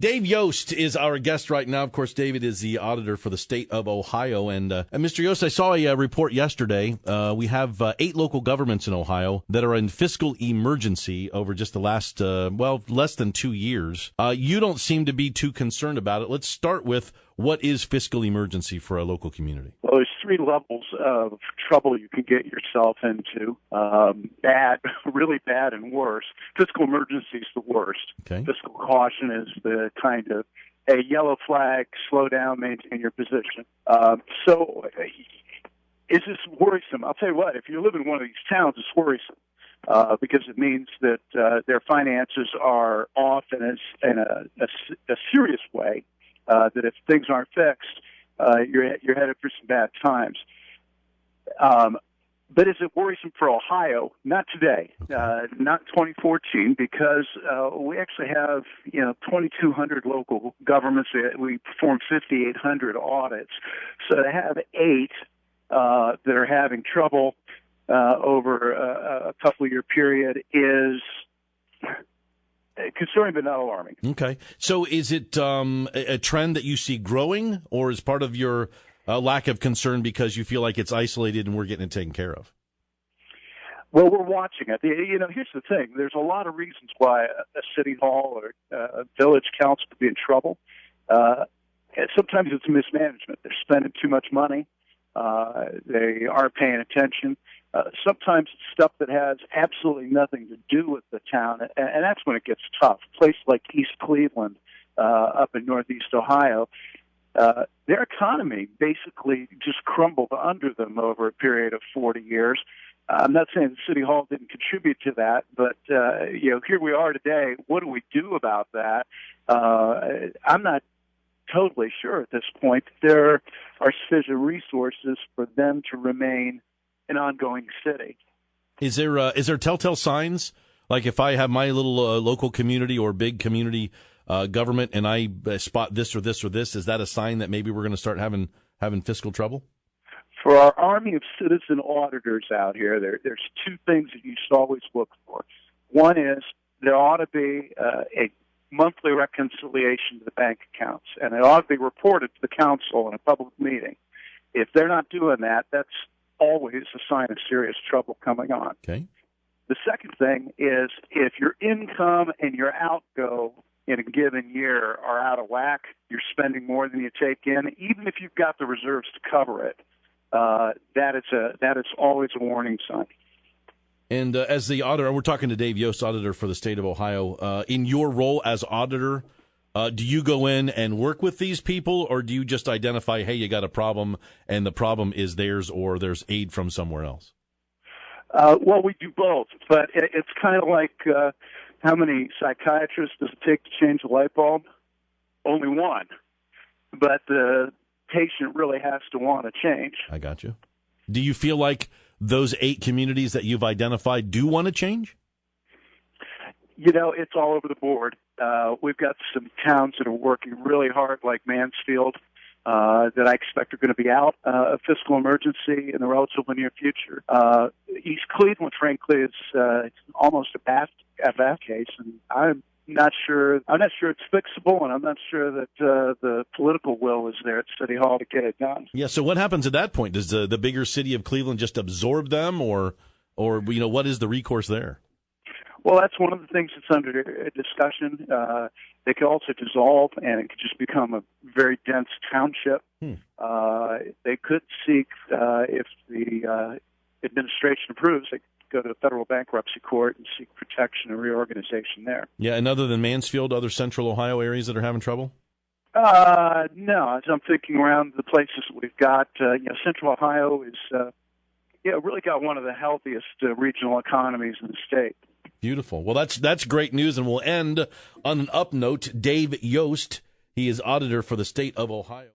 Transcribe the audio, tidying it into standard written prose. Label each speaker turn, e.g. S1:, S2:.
S1: Dave Yost is our guest right now. Of course, David is the auditor for the state of Ohio. And Mr. Yost, I saw a report yesterday. We have 8 local governments in Ohio that are in fiscal emergency over just the last, less than 2 years. You don't seem to be too concerned about it. Let's start with what is fiscal emergency for a local community?
S2: Well, there's 3 levels of trouble you can get yourself into. Bad, really bad, and worse. Fiscal emergency is the worst.
S1: Okay.
S2: Fiscal caution is the kind of a yellow flag, slow down, maintain your position. So is this worrisome? I'll tell you what, if you live in one of these towns, it's worrisome. Because it means that their finances are off in a serious way. That if things aren't fixed, you're headed for some bad times. But is it worrisome for Ohio? Not today, not 2014, because we actually have 2,200 local governments. We perform 5,800 audits. So to have 8 that are having trouble over a couple-year period is concerning but not alarming.
S1: Okay. So is it a trend that you see growing, or is part of your lack of concern because you feel like it's isolated and we're getting it taken care of?
S2: Well, we're watching it. Here's the thing. There's a lot of reasons why a city hall or a village council could be in trouble. Sometimes it's mismanagement. They're spending too much money. They aren't paying attention. Sometimes it's stuff that has absolutely nothing to do with the town, and that's when it gets tough. A place like East Cleveland, up in Northeast Ohio, their economy basically just crumbled under them over a period of 40 years. I'm not saying the City Hall didn't contribute to that, but here we are today. What do we do about that? I'm not totally sure at this point. There are sufficient resources for them to remain an ongoing city.
S1: Is there telltale signs? Like if I have my little local community or big community government and I spot this or this or this, is that a sign that maybe we're going to start having fiscal trouble?
S2: For our army of citizen auditors out here, there's 2 things that you should always look for. One is there ought to be a monthly reconciliation to the bank accounts, and it ought to be reported to the council in a public meeting. If they're not doing that, that's always a sign of serious trouble coming on.
S1: Okay.
S2: The second thing is if your income and your outgo in a given year are out of whack, you're spending more than you take in, even if you've got the reserves to cover it, that is always a warning sign.
S1: And as the auditor, we're talking to Dave Yost, auditor for the state of Ohio. In your role as auditor, do you go in and work with these people, or do you just identify, hey, you got a problem, and the problem is theirs, or there's aid from somewhere else?
S2: Well, we do both, but it's kind of like how many psychiatrists does it take to change a light bulb? Only one. But the patient really has to want to change.
S1: I got you. Do you feel like those 8 communities that you've identified do want to change?
S2: It's all over the board. We've got some towns that are working really hard, like Mansfield, that I expect are going to be out of fiscal emergency in the relatively near future. East Cleveland, frankly, is almost a bad case, and I'm not sure it's fixable, and I'm not sure that the political will is there at City Hall to get it done.
S1: Yeah. So what happens at that point? Does the bigger city of Cleveland just absorb them, or what is the recourse there?
S2: Well, that's one of the things that's under discussion. They could also dissolve, and it could just become a very dense township. They could seek, if the administration approves, they could go to the federal bankruptcy court and seek protection and reorganization there.
S1: Yeah, and other than Mansfield, other central Ohio areas that are having trouble?
S2: No, as I'm thinking around the places we've got, Central Ohio is, really got one of the healthiest regional economies in the state.
S1: Beautiful. Well, that's great news, and we'll end on an up note. Dave Yost, he is auditor for the state of Ohio.